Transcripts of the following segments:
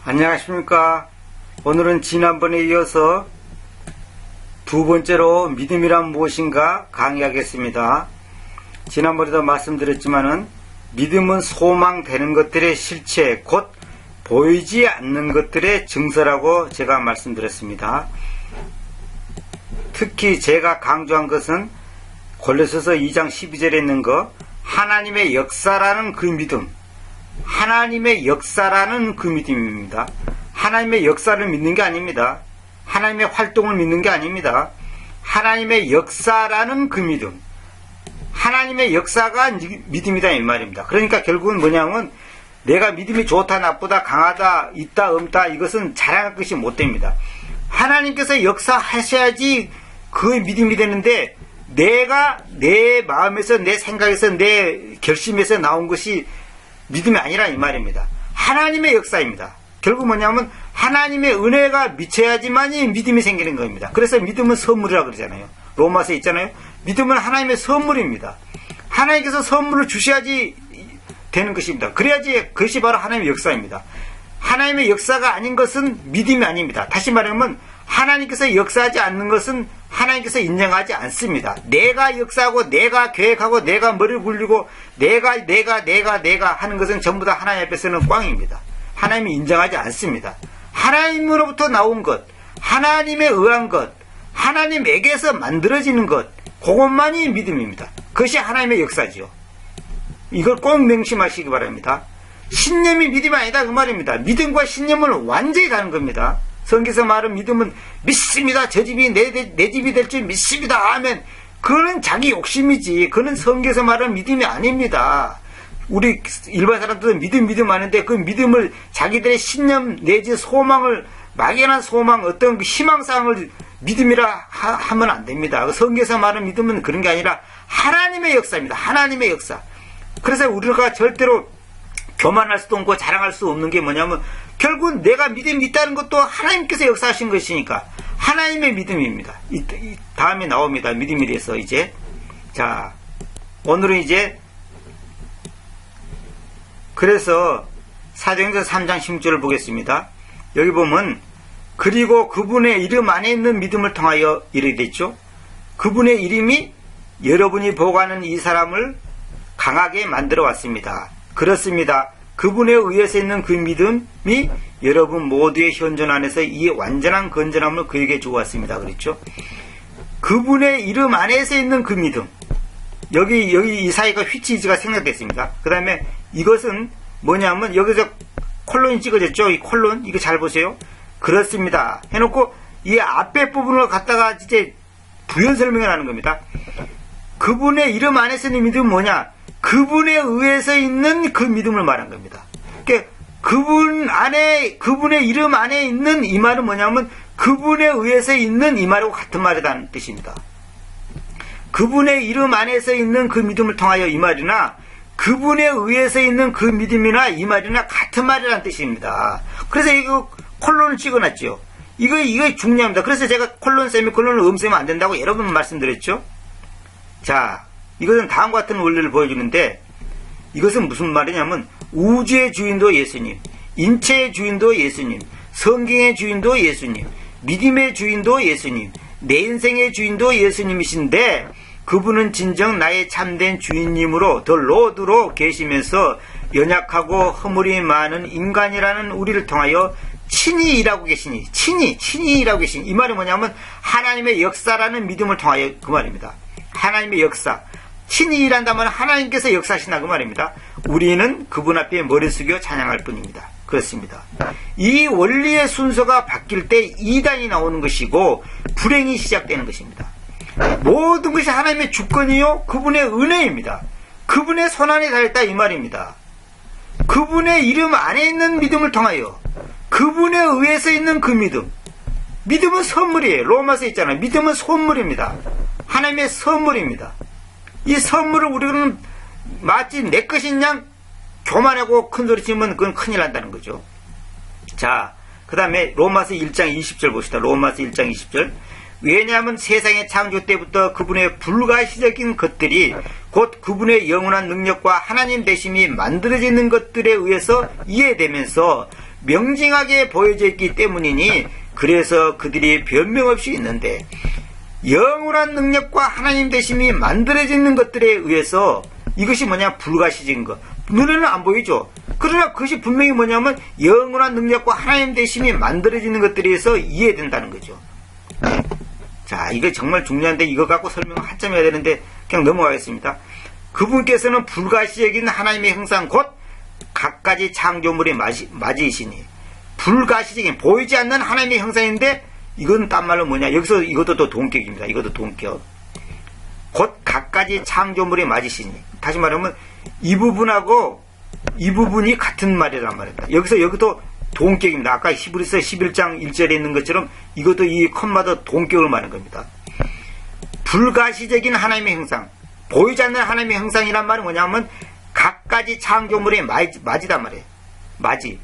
안녕하십니까. 오늘은 지난번에 이어서 두 번째로 믿음이란 무엇인가 강의하겠습니다. 지난번에도 말씀드렸지만은 믿음은 소망되는 것들의 실체, 곧 보이지 않는 것들의 증서라고 제가 말씀드렸습니다. 특히 제가 강조한 것은 골로새서 2장 12절에 있는 거, 하나님의 역사라는 그 믿음, 하나님의 역사라는 그 믿음입니다. 하나님의 역사를 믿는 게 아닙니다. 하나님의 활동을 믿는 게 아닙니다. 하나님의 역사라는 그 믿음, 하나님의 역사가 믿음이다 이 말입니다. 그러니까 결국은 뭐냐면 내가 믿음이 좋다 나쁘다 강하다 있다 없다 이것은 자랑할 것이 못 됩니다. 하나님께서 역사하셔야지 그 믿음이 되는데 내가 내 마음에서 내 생각에서 내 결심에서 나온 것이 믿음이 아니라 이 말입니다. 하나님의 역사입니다. 결국 뭐냐면 하나님의 은혜가 미쳐야지만이 믿음이 생기는 겁니다. 그래서 믿음은 선물이라고 그러잖아요. 로마서에 있잖아요. 믿음은 하나님의 선물입니다. 하나님께서 선물을 주셔야지 되는 것입니다. 그래야지 그것이 바로 하나님의 역사입니다. 하나님의 역사가 아닌 것은 믿음이 아닙니다. 다시 말하면 하나님께서 역사하지 않는 것은 하나님께서 인정하지 않습니다. 내가 역사하고 내가 계획하고 내가 머리를 굴리고 내가 하는 것은 전부 다 하나님 앞에서는 꽝입니다. 하나님이 인정하지 않습니다. 하나님으로부터 나온 것, 하나님에 의한 것, 하나님에게서 만들어지는 것, 그것만이 믿음입니다. 그것이 하나님의 역사지요. 이걸 꼭 명심하시기 바랍니다. 신념이 믿음이 아니다 그 말입니다. 믿음과 신념은 완전히 다른 겁니다. 성경에서 말하는 믿음은 믿습니다. 저 집이 내 집이 될 줄 믿습니다. 아멘. 그거는 자기 욕심이지. 그거는 성경에서 말하는 믿음이 아닙니다. 우리 일반 사람들은 믿음 하는데 그 믿음을 자기들의 신념 내지 소망을 막연한 소망 어떤 희망사항을 믿음이라 하면 안 됩니다. 성경에서 말하는 믿음은 그런 게 아니라 하나님의 역사입니다. 하나님의 역사. 그래서 우리가 절대로 교만할 수도 없고 자랑할 수 없는 게 뭐냐면 결국 내가 믿음이 있다는 것도 하나님께서 역사하신 것이니까 하나님의 믿음입니다. 다음에 나옵니다. 믿음에 대해서 이제. 자, 오늘은 이제 그래서 사도행전 3장 16절을 보겠습니다. 여기 보면 그리고 그분의 이름 안에 있는 믿음을 통하여 이르게 됐죠. 그분의 이름이 여러분이 보고하는 이 사람을 강하게 만들어 왔습니다. 그렇습니다. 그분에 의해서 있는 그 믿음이 여러분 모두의 현존 안에서 이 완전한 건전함을 그에게 주었습니다. 그렇죠? 그분의 이름 안에서 있는 그 믿음. 여기 이 사이가 휘치이즈가 생략됐습니다. 그 다음에 이것은 뭐냐면 여기서 콜론이 찍어졌죠? 이 콜론 이거 잘 보세요. 그렇습니다. 해놓고 이 앞에 부분을 갖다가 이제 부연 설명을 하는 겁니다. 그분의 이름 안에서 있는 믿음은 뭐냐? 그분에 의해서 있는 그 믿음을 말한 겁니다. 그러니까 그분의 이름 안에 있는 이 말은 뭐냐면 그분에 의해서 있는 이 말하고 같은 말이라는 뜻입니다. 그분의 이름 안에서 있는 그 믿음을 통하여 이 말이나 그분에 의해서 있는 그 믿음이나 이 말이나 같은 말이라는 뜻입니다. 그래서 이거 콜론을 찍어놨죠. 이거 중요합니다. 그래서 제가 콜론, 세미콜론을 음수하면 안 된다고 여러 번 말씀드렸죠. 자, 이것은 다음과 같은 원리를 보여주는데 이것은 무슨 말이냐면 우주의 주인도 예수님, 인체의 주인도 예수님, 성경의 주인도 예수님, 믿음의 주인도 예수님, 내 인생의 주인도 예수님이신데 그분은 진정 나의 참된 주인님으로 더 로드로 계시면서 연약하고 허물이 많은 인간이라는 우리를 통하여 친히 일하고 계시니 친히 일하고 계시니 이 말이 뭐냐면 하나님의 역사라는 믿음을 통하여 그 말입니다. 하나님의 역사 친히 일한다면 하나님께서 역사하신다 그 말입니다. 우리는 그분 앞에 머리 숙여 찬양할 뿐입니다. 그렇습니다. 이 원리의 순서가 바뀔 때 이단이 나오는 것이고 불행이 시작되는 것입니다. 모든 것이 하나님의 주권이요 그분의 은혜입니다. 그분의 손안에 달렸다 이 말입니다. 그분의 이름 안에 있는 믿음을 통하여 그분에 의해서 있는 그 믿음은 선물이에요. 로마서에 있잖아요. 믿음은 선물입니다. 하나님의 선물입니다. 이 선물을 우리는 마치 내 것인 양 교만하고 큰소리 치면 그건 큰일 난다는 거죠. 자, 그 다음에 로마서 1장 20절 봅시다. 로마서 1장 20절. 왜냐하면 세상의 창조 때부터 그분의 불가시적인 것들이 곧 그분의 영원한 능력과 하나님 되심이 만들어지는 것들에 의해서 이해되면서 명징하게 보여져 있기 때문이니 그래서 그들이 변명 없이 있는데 영원한 능력과 하나님 되심이 만들어지는 것들에 의해서 이것이 뭐냐 불가시적인 것 눈에는 안 보이죠. 그러나 그것이 분명히 뭐냐면 영원한 능력과 하나님 되심이 만들어지는 것들에 의해서 이해된다는 거죠. 자, 이거 정말 중요한데 이거 갖고 설명을 한참 해야 되는데 그냥 넘어가겠습니다. 그분께서는 불가시적인 하나님의 형상 곧 갖가지 창조물의 맞이이시니 불가시적인 보이지 않는 하나님의 형상인데 이건 딴 말로 뭐냐 여기서 이것도 또 동격입니다. 이것도 동격 곧 갖가지 창조물의 맞이시니 다시 말하면 이 부분하고 이 부분이 같은 말이란 말입니다. 여기도 동격입니다. 아까 히브리서 11장 1절에 있는 것처럼 이것도 이 컴마다 동격을 말하는 겁니다. 불가시적인 하나님의 형상 보이지 않는 하나님의 형상이란 말은 뭐냐면 갖가지 창조물의 맞이단 말이에요. 맞이.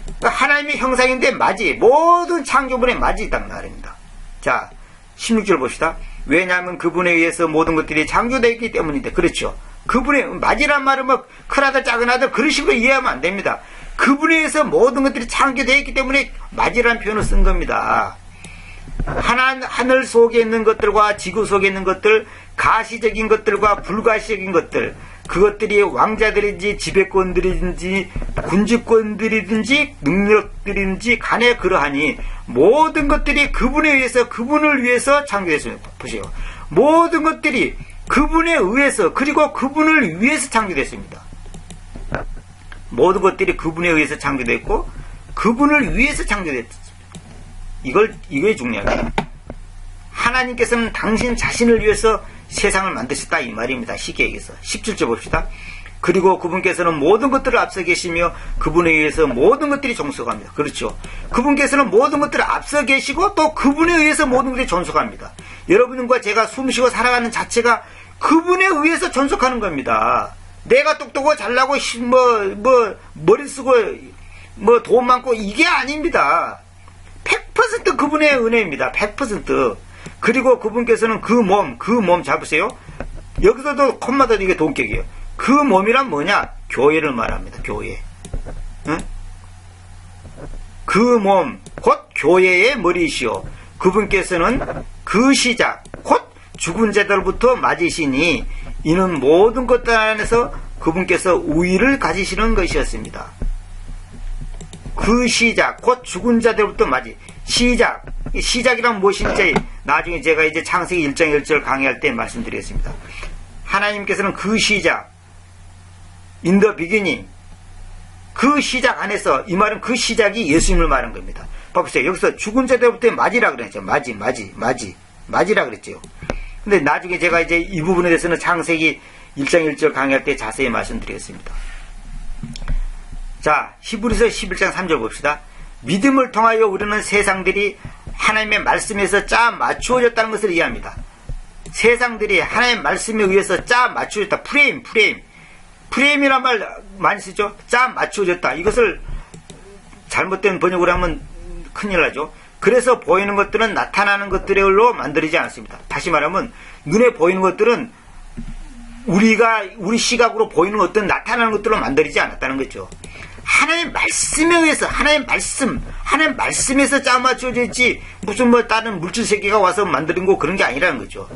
그러니까 하나님의 형상인데 맞이. 모든 창조물의 맞이 있단 말입니다. 자, 16절 봅시다. 왜냐하면 그분에 의해서 모든 것들이 창조되어 있기 때문인데 그렇죠. 그분의 맞이란 말은 뭐 큰아들 작은아들 그런 식으로 이해하면 안 됩니다. 그분에 의해서 모든 것들이 창조되어 있기 때문에 맞이라는 표현을 쓴 겁니다. 하늘 속에 있는 것들과 지구 속에 있는 것들 가시적인 것들과 불가시적인 것들 그것들이 왕자들인지 지배권들이든지 군주권들이든지 능력들이든지 간에 그러하니 모든 것들이 그분을 위해서 창조됐습니다. 보세요. 모든 것들이 그분에 의해서 그리고 그분을 위해서 창조됐습니다. 모든 것들이 그분에 의해서 창조됐고 그분을 위해서 창조됐습니다. 이게 중요합니다. 하나님께서는 당신 자신을 위해서 세상을 만드셨다 이 말입니다. 쉽게 얘기해서 17절 봅시다. 그리고 그분께서는 모든 것들을 앞서 계시며 그분에 의해서 모든 것들이 존속합니다. 그렇죠. 그분께서는 모든 것들을 앞서 계시고 또 그분에 의해서 모든 것들이 존속합니다. 여러분과 제가 숨쉬고 살아가는 자체가 그분에 의해서 존속하는 겁니다. 내가 똑똑하고 잘나고 머리 쓰고 돈 많고 이게 아닙니다. 100% 그분의 은혜입니다. 100%. 그리고 그분께서는 그 몸 잡으세요. 여기서도 콤마다도 이게 동격이에요. 그 몸이란 뭐냐? 교회를 말합니다. 교회. 응? 그 몸, 곧 교회의 머리이시오. 그분께서는 그 시작, 곧 죽은 자들부터 맞으시니 이는 모든 것들 안에서 그분께서 우위를 가지시는 것이었습니다. 그 시작, 곧 죽은 자들부터 맞이. 시작이란 무엇인지 나중에 제가 이제 창세기 1장 1절 강의할 때 말씀드리겠습니다. 하나님께서는 그 시작, in the beginning, 그 시작 안에서, 이 말은 그 시작이 예수님을 말한 겁니다. 봐보세요. 여기서 죽은 자들부터 맞이라 그랬죠. 맞이라 그랬죠. 근데 나중에 제가 이제 이 부분에 대해서는 창세기 1장 1절 강의할 때 자세히 말씀드리겠습니다. 자, 히브리서 11장 3절 봅시다. 믿음을 통하여 우리는 세상들이 하나님의 말씀에서 짜 맞추어졌다는 것을 이해합니다. 세상들이 하나님의 말씀에 의해서 짜 맞추어졌다. 프레임이란 말 많이 쓰죠. 짜 맞추어졌다. 이것을 잘못된 번역으로 하면 큰일 나죠. 그래서 보이는 것들은 나타나는 것들로 만들어지지 않습니다. 다시 말하면 눈에 보이는 것들은 우리 시각으로 보이는 어떤 나타나는 것들로 만들어지지 않았다는 거죠. 하나님의 말씀에 의해서 하나님의 말씀에서 짜맞춰져 있지 무슨 다른 물질 세계가 와서 만드는 거 그런 게 아니라는 거죠.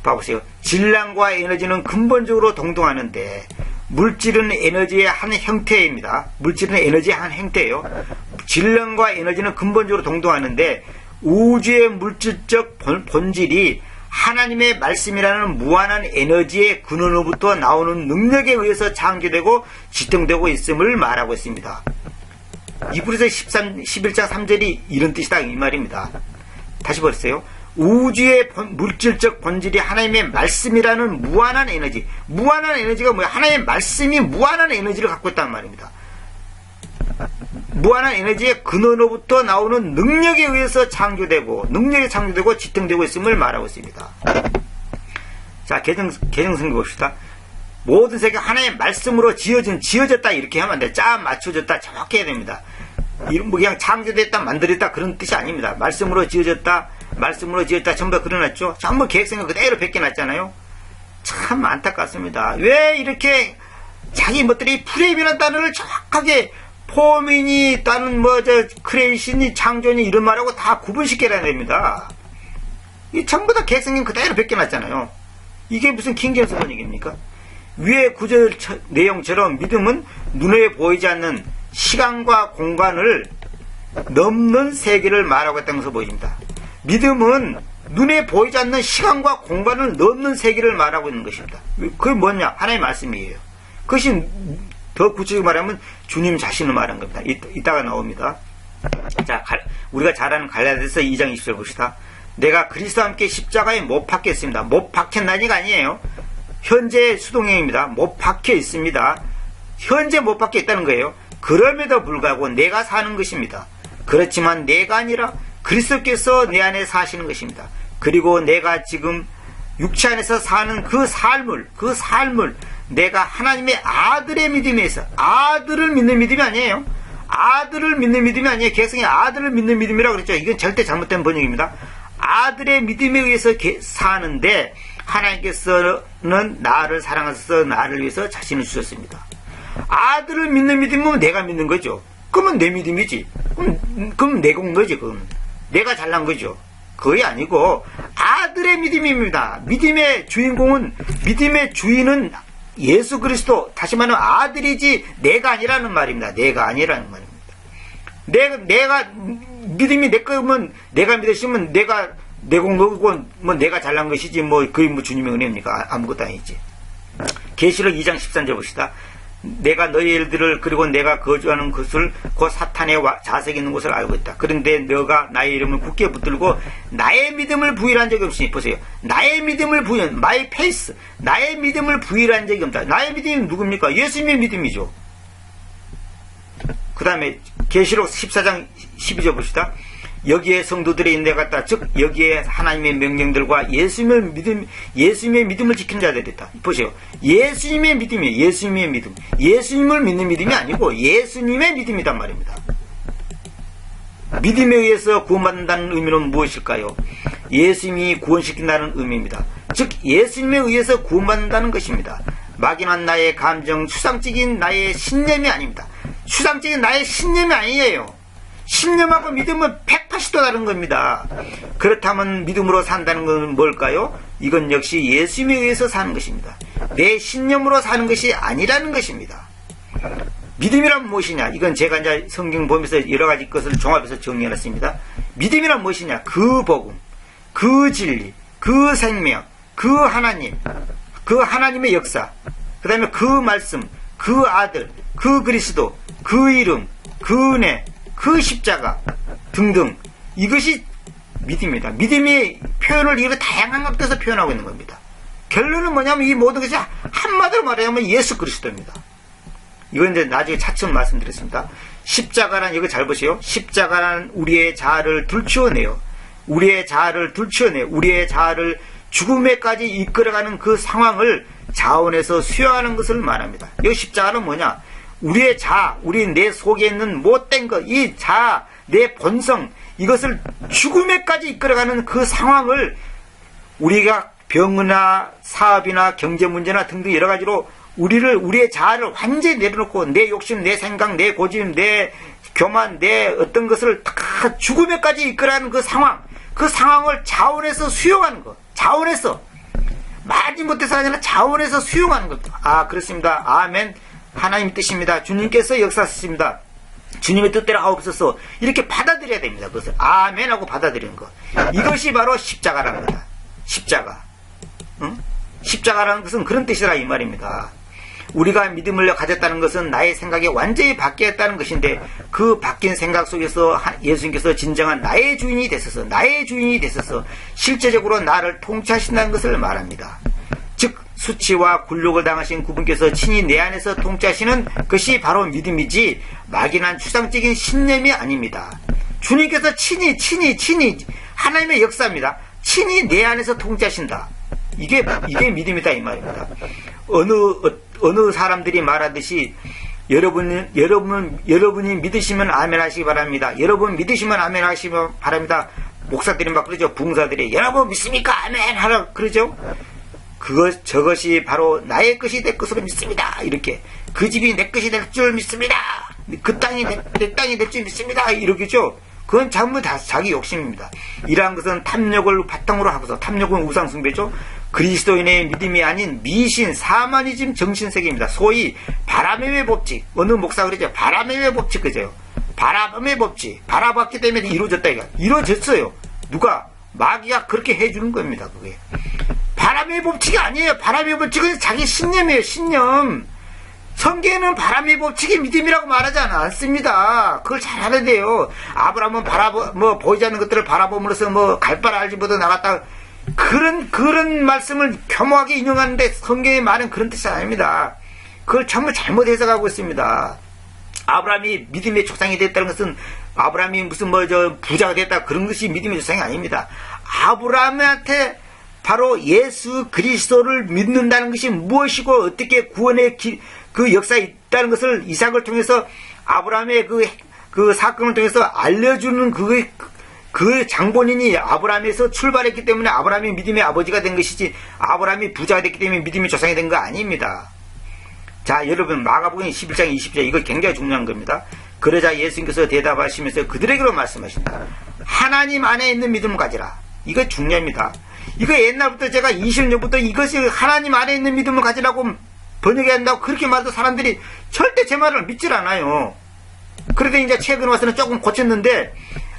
봐보세요. 질량과 에너지는 근본적으로 동등하는데 물질은 에너지의 한 형태입니다. 물질은 에너지의 한 형태예요. 질량과 에너지는 근본적으로 동등하는데 우주의 물질적 본질이 하나님의 말씀이라는 무한한 에너지의 근원으로부터 나오는 능력에 의해서 창조되고 지탱되고 있음을 말하고 있습니다. 히브리서 11장 3절이 이런 뜻이다 이 말입니다. 다시 보세요. 우주의 물질적 본질이 하나님의 말씀이라는 무한한 에너지가 뭐야? 하나님의 말씀이 무한한 에너지를 갖고 있다는 말입니다. 무한한 에너지의 근원으로부터 나오는 능력에 의해서 창조되고 지탱되고 있음을 말하고 있습니다. 자, 개정성경 봅시다. 모든 세계가 하나님의 말씀으로 지어졌다 이렇게 하면 안 돼. 짜 맞춰졌다 정확히 해야 됩니다. 이런 그냥 창조됐다 만들었다 그런 뜻이 아닙니다. 말씀으로 지어졌다 전부 다 그려놨죠. 전부 계획성을 그대로 베껴놨잖아요. 참 안타깝습니다. 왜 이렇게 자기 것들이 프레임이라는 단어를 정확하게 포민이 다른 크레이션이 창조니 이런 말하고 다 구분시켜야 됩니다. 이 전부 다 개성님 그대로 베껴놨잖아요. 이게 무슨 킹제임스 번역입니까? 위의 구절 내용처럼 믿음은 눈에 보이지 않는 시간과 공간을 넘는 세계를 말하고 있다는 것을 보여줍니다. 믿음은 눈에 보이지 않는 시간과 공간을 넘는 세계를 말하고 있는 것입니다. 그게 뭐냐? 하나님의 말씀이에요. 그것이 더 구체적으로 말하면 주님 자신을 말한 겁니다. 이따가 나옵니다. 자, 우리가 잘 아는 갈라디아서 2장 20절 봅시다. 내가 그리스도와 함께 십자가에 못 박혀 있습니다. 못 박혔나니가 아니에요. 현재 수동형입니다. 못 박혀 있습니다. 현재 못 박혀 있다는 거예요. 그럼에도 불구하고 내가 사는 것입니다. 그렇지만 내가 아니라 그리스도께서 내 안에 사시는 것입니다. 그리고 내가 지금 육체 안에서 사는 그 삶을 내가 하나님의 아들의 믿음에서, 아들을 믿는 믿음이 아니에요. 아들을 믿는 믿음이 아니에요. 개성의 아들을 믿는 믿음이라고 그랬죠. 이건 절대 잘못된 번역입니다. 아들의 믿음에 의해서 사는데 하나님께서는 나를 사랑하셔서 나를 위해서 자신을 주셨습니다. 아들을 믿는 믿음은 내가 믿는 거죠. 그러면 내 믿음이지. 그럼 내 건 거지. 그건 내가 잘난 거죠. 그게 아니고 아들의 믿음입니다. 믿음의 주인공은, 믿음의 주인은 예수 그리스도, 다시 말하면 아들이지 내가 아니라는 말입니다. 내가 아니라는 말입니다. 내가 믿음이 내 거면, 내가 믿으시면 내가 내 공로고 내가 잘난 것이지 그게 주님의 은혜입니까? 아무것도 아니지. 계시록 2장 13절 봅시다. 내가 너희들을, 그리고 내가 거주하는 것을 곧 사탄의 자석이 있는 것을 알고 있다. 그런데 너가 나의 이름을 굳게 붙들고 나의 믿음을 부인한 적이 없으니, 보세요. 나의 믿음을 부인, my faith, 나의 믿음을 부인한 적이 없다. 나의 믿음이 누굽니까? 예수님의 믿음이죠. 그 다음에 계시록 14장 12절 봅시다. 여기에 성도들의 인내 같다. 즉 여기에 하나님의 명령들과 예수님의 믿음을 지키는 자들이 있다. 보세요. 예수님의 믿음이에요. 예수님의 믿음. 예수님을 믿는 믿음이 아니고 예수님의 믿음이란 말입니다. 믿음에 의해서 구원받는다는 의미는 무엇일까요? 예수님이 구원시킨다는 의미입니다. 즉 예수님에 의해서 구원받는다는 것입니다. 막연한 나의 감정, 추상적인 나의 신념이 아닙니다. 추상적인 나의 신념이 아니에요. 신념하고 믿음은 180도 다른 겁니다. 그렇다면 믿음으로 산다는 건 뭘까요? 이건 역시 예수님에 의해서 사는 것입니다. 내 신념으로 사는 것이 아니라는 것입니다. 믿음이란 무엇이냐? 이건 제가 이제 성경 보면서 여러 가지 것을 종합해서 정리해놨습니다. 믿음이란 무엇이냐? 그 복음, 그 진리, 그 생명, 그 하나님, 그 하나님의 역사, 그 다음에 그 말씀, 그 아들, 그 그리스도, 그 이름, 그 은혜, 그 십자가 등등, 이것이 믿음입니다. 믿음의 표현을 이렇게 다양한 각도에서 표현하고 있는 겁니다. 결론은 뭐냐면 이 모든 것이 한마디로 말하면 예수 그리스도입니다. 이건 이제 나중에 차츰 말씀드렸습니다. 십자가란, 이거 잘 보세요. 십자가란 우리의 자아를 들추어내요. 우리의 자아를 죽음에까지 이끌어가는 그 상황을 자원에서 수용하는 것을 말합니다. 이 십자가는 뭐냐? 우리의 자아, 내 속에 있는 못된 것, 이 자아, 내 본성, 이것을 죽음에까지 이끌어가는 그 상황을 우리가 병이나 사업이나 경제 문제나 등등 여러 가지로 우리의 자아를 완전히 내려놓고 내 욕심, 내 생각, 내 고집, 내 교만, 내 어떤 것을 다 죽음에까지 이끌어가는 그 상황을 자원에서 수용하는 것. 자원에서. 말지 못해서 아니라 자원에서 수용하는 것. 아, 그렇습니다. 아멘. 하나님 뜻입니다. 주님께서 역사하십니다. 주님의 뜻대로 하옵소서. 이렇게 받아들여야 됩니다. 그것을 아멘하고 받아들이는 것. 이것이 바로 십자가라는 거다. 십자가. 응? 십자가라는 것은 그런 뜻이라 이 말입니다. 우리가 믿음을 가졌다는 것은 나의 생각이 완전히 바뀌었다는 것인데, 그 바뀐 생각 속에서 예수님께서 진정한 나의 주인이 되셔서 실제적으로 나를 통치하신다는 것을 말합니다. 즉 수치와 굴욕을 당하신 그분께서 친히 내 안에서 통치하시는 것이 바로 믿음이지 막연한 추상적인 신념이 아닙니다. 주님께서 친히 하나님의 역사입니다. 친히 내 안에서 통치하신다. 이게 믿음이다 이 말입니다. 어느 사람들이 말하듯이 여러분이 믿으시면 아멘 하시기 바랍니다. 여러분 믿으시면 아멘 하시기 바랍니다. 목사들이 막 그러죠. 붕사들이 여러분 믿습니까? 아멘 하라 그러죠. 저것이 바로 나의 것이 내 것으로 믿습니다. 이렇게 그 집이 내 것이 될 줄 믿습니다. 그 땅이 내 땅이 될 줄 믿습니다. 이러겠죠. 그건 전부 다 자기 욕심입니다. 이러한 것은 탐욕을 바탕으로 하고서, 탐욕은 우상숭배죠. 그리스도인의 믿음이 아닌 미신, 사마니즘 정신세계입니다. 소위 바람의 왜 법칙. 어느 목사가 그러죠. 바람의 왜 법칙, 그죠? 바람의 법칙. 바라봤기 때문에 이루어졌다, 이거. 이루어졌어요. 누가? 마귀가 그렇게 해주는 겁니다, 그게. 바람의 법칙이 아니에요. 바람의 법칙은 자기 신념이에요, 신념. 성경에는 바람의 법칙이 믿음이라고 말하지 않습니다. 그걸 잘 알아야 돼요. 아브라함은 보이지 않는 것들을 바라봄으로써 갈바를 알지 못해 나갔다. 그런 말씀을 겸허하게 인용하는데 성경의 말은 그런 뜻이 아닙니다. 그걸 전부 잘못 해석하고 있습니다. 아브라함이 믿음의 조상이 됐다는 것은 아브라함이 무슨 부자가 됐다 그런 것이 믿음의 조상이 아닙니다. 아브라함한테 바로 예수 그리스도를 믿는다는 것이 무엇이고 어떻게 구원의 그 역사에 있다는 것을 이삭을 통해서 아브라함의 그 사건을 통해서 알려주는 그 장본인이 아브라함에서 출발했기 때문에 아브라함이 믿음의 아버지가 된 것이지 아브라함이 부자가 됐기 때문에 믿음의 조상이 된 거 아닙니다. 자, 여러분 마가복음 11장 20절 이거 굉장히 중요한 겁니다. 그러자 예수님께서 대답하시면서 그들에게로 말씀하신다. 하나님 안에 있는 믿음을 가지라. 이거 중요합니다. 이거 옛날부터 제가 20년부터 이것이 하나님 안에 있는 믿음을 가지라고 번역해야 한다고 그렇게 말해도 사람들이 절대 제 말을 믿질 않아요. 그래도 이제 최근 와서는 조금 고쳤는데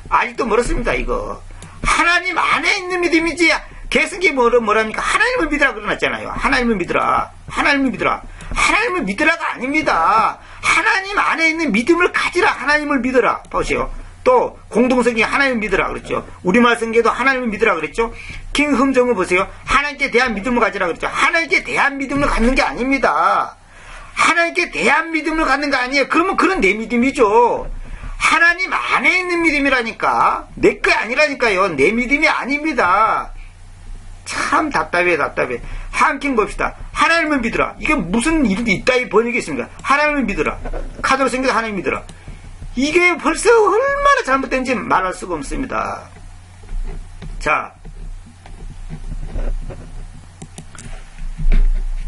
아직도 멀었습니다. 이거 하나님 안에 있는 믿음이지 개성기 뭐랍니까? 하나님을 믿으라 그러놨잖아요. 하나님을 믿으라. 하나님을 믿으라. 하나님을 믿으라가 아닙니다. 하나님 안에 있는 믿음을 가지라. 하나님을 믿으라. 보세요. 또 공동성경에 하나님을 믿으라 그랬죠. 우리말 성경에도 하나님을 믿으라 그랬죠. 킹흠정을 보세요. 하나님께 대한 믿음을 가지라 그랬죠. 하나님께 대한 믿음을 갖는 게 아닙니다. 하나님께 대한 믿음을 갖는 거 아니에요. 그러면 그런 내 믿음이죠. 하나님 안에 있는 믿음이라니까. 내 거 아니라니까요. 내 믿음이 아닙니다. 참 답답해. 한킹 봅시다. 하나님을 믿으라. 이게 무슨 일이 이따위 번역이 있습니까? 하나님을 믿으라. 카드로 생겨서 하나님 믿으라. 이게 벌써 얼마나 잘못된지 말할 수가 없습니다. 자,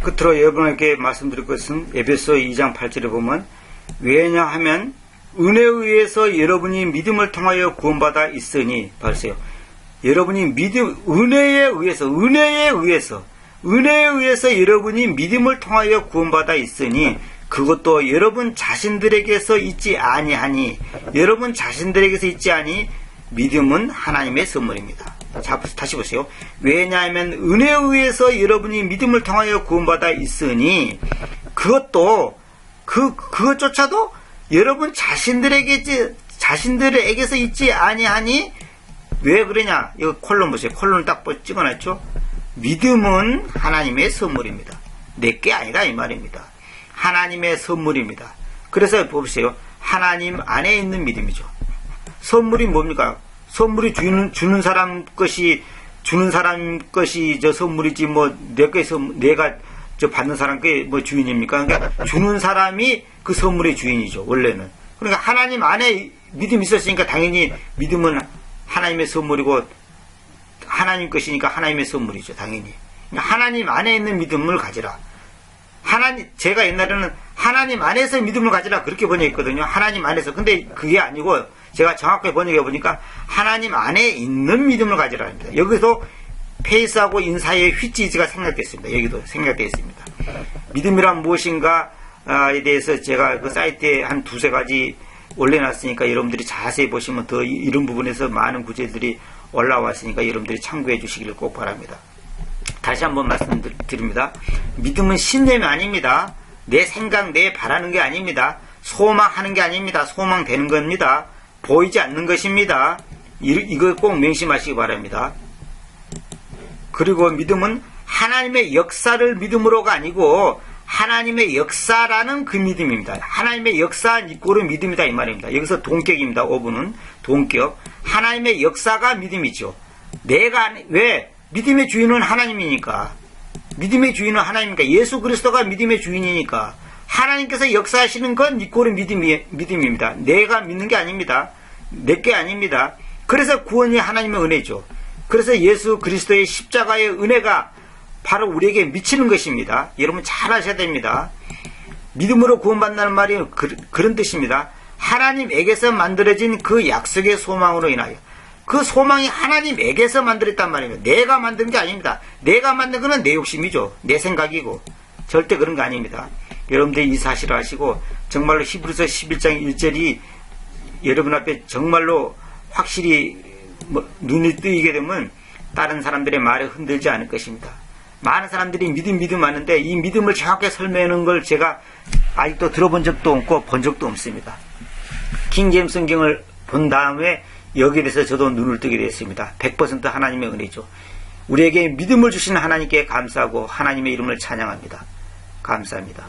끝으로 여러분에게 말씀드릴 것은 에베소 2장 8절에 보면 왜냐하면 은혜에 의해서 여러분이 믿음을 통하여 구원받아 있으니 봐주세요. 여러분이 은혜에 의해서 여러분이 믿음을 통하여 구원받아 있으니 그것도 여러분 자신들에게서 있지 아니하니 여러분 자신들에게서 있지 아니 믿음은 하나님의 선물입니다. 자, 다시 보세요. 왜냐하면 은혜에 의해서 여러분이 믿음을 통하여 구원받아 있으니 그것조차도 여러분 자신들에게서 있지 아니하니 왜 그러냐? 이거 콜론 보세요. 콜론을 딱 찍어놨죠. 믿음은 하나님의 선물입니다. 내게 아니라 이 말입니다. 하나님의 선물입니다. 그래서 보세요. 하나님 안에 있는 믿음이죠. 선물이 뭡니까? 선물이 주는 사람 것이 저 선물이지 내가 저 받는 사람 게 주인입니까? 그러니까 주는 사람이 그 선물의 주인이죠. 원래는. 그러니까 하나님 안에 믿음이 있었으니까 당연히 믿음은 하나님의 선물이고 하나님 것이니까 하나님의 선물이죠. 당연히. 그러니까 하나님 안에 있는 믿음을 가지라. 제가 옛날에는 하나님 안에서 믿음을 가지라 그렇게 번역했거든요. 하나님 안에서. 근데 그게 아니고 제가 정확하게 번역해 보니까 하나님 안에 있는 믿음을 가지라입니다. 여기서 페이스하고 인사의 휘지가 생략됐습니다. 여기도 생략되어 있습니다. 믿음이란 무엇인가에 대해서 제가 그 사이트에 한 두세 가지 올려놨으니까 여러분들이 자세히 보시면 더 이런 부분에서 많은 구절들이 올라왔으니까 여러분들이 참고해 주시기를 꼭 바랍니다. 다시 한번 말씀드립니다. 믿음은 신념이 아닙니다. 내 생각, 내 바라는 게 아닙니다. 소망하는 게 아닙니다. 소망되는 겁니다. 보이지 않는 것입니다. 이걸 꼭 명심하시기 바랍니다. 그리고 믿음은 하나님의 역사를 믿음으로가 아니고 하나님의 역사라는 그 믿음입니다. 하나님의 역사 이꼬르 믿음이다 이 말입니다. 여기서 동격입니다. 5분은 동격. 하나님의 역사가 믿음이죠. 왜? 믿음의 주인은 하나님이니까. 믿음의 주인은 하나님이니까. 예수 그리스도가 믿음의 주인이니까. 하나님께서 역사하시는 건 이꼬르 믿음입니다. 내가 믿는 게 아닙니다. 내게 아닙니다. 그래서 구원이 하나님의 은혜죠. 그래서 예수 그리스도의 십자가의 은혜가 바로 우리에게 미치는 것입니다. 여러분 잘 아셔야 됩니다. 믿음으로 구원받는다는 말이 그런 뜻입니다. 하나님에게서 만들어진 그 약속의 소망으로 인하여 그 소망이 하나님에게서 만들었단 말입니다. 내가 만든 게 아닙니다. 내가 만든 거는 내 욕심이죠. 내 생각이고 절대 그런 거 아닙니다. 여러분들이 이 사실을 아시고 정말로 히브리서 11장 1절이 여러분 앞에 정말로 확실히 눈이 뜨이게 되면 다른 사람들의 말에 흔들지 않을 것입니다. 많은 사람들이 믿음 하는데 이 믿음을 정확하게 설명하는 걸 제가 아직도 들어본 적도 없고 본 적도 없습니다. 킹제임스 성경을 본 다음에 여기에 대해서 저도 눈을 뜨게 됐습니다. 100% 하나님의 은혜죠. 우리에게 믿음을 주신 하나님께 감사하고 하나님의 이름을 찬양합니다. 감사합니다.